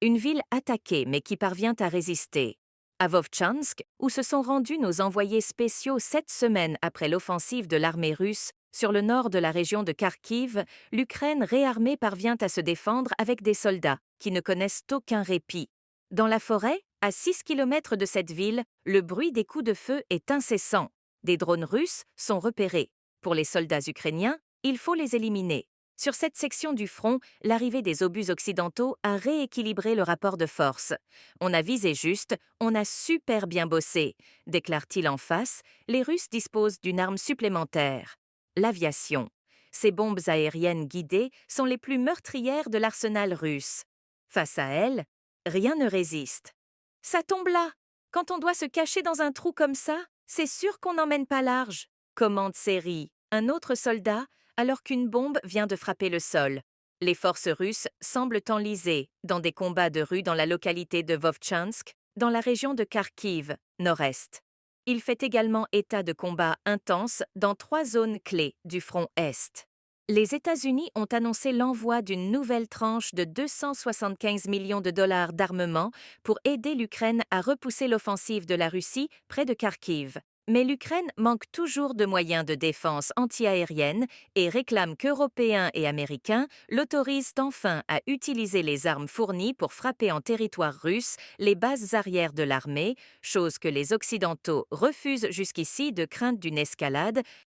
Une ville attaquée mais qui parvient à résister. À Vovchansk, où se sont rendus nos envoyés spéciaux 7 semaines après l'offensive de l'armée russe sur le nord de la région de Kharkiv, l'Ukraine réarmée parvient à se défendre avec des soldats qui ne connaissent aucun répit. Dans la forêt, à 6 kilomètres de cette ville, le bruit des coups de feu est incessant. Des drones russes sont repérés. Pour les soldats ukrainiens, il faut les éliminer. Sur cette section du front, l'arrivée des obus occidentaux a rééquilibré le rapport de force. On a visé juste, on a super bien bossé, déclare-t-il en face. Les Russes disposent d'une arme supplémentaire. L'aviation. Ces bombes aériennes guidées sont les plus meurtrières de l'arsenal russe. Face à elles, rien ne résiste. Ça tombe là. Quand on doit se cacher dans un trou comme ça, c'est sûr qu'on n'emmène pas large, commente Seri, un autre soldat, alors qu'une bombe vient de frapper le sol. Les forces russes semblent enlisées dans des combats de rue dans la localité de Vovchansk, dans la région de Kharkiv, nord-est. Il fait également état de combats intenses dans 3 zones clés du front Est. Les États-Unis ont annoncé l'envoi d'une nouvelle tranche de 275 millions de dollars d'armement pour aider l'Ukraine à repousser l'offensive de la Russie près de Kharkiv. Mais l'Ukraine manque toujours de moyens de défense antiaérienne et réclame qu'Européens et Américains l'autorisent enfin à utiliser les armes fournies pour frapper en territoire russe les bases arrières de l'armée, chose que les Occidentaux refusent jusqu'ici de crainte d'une escalade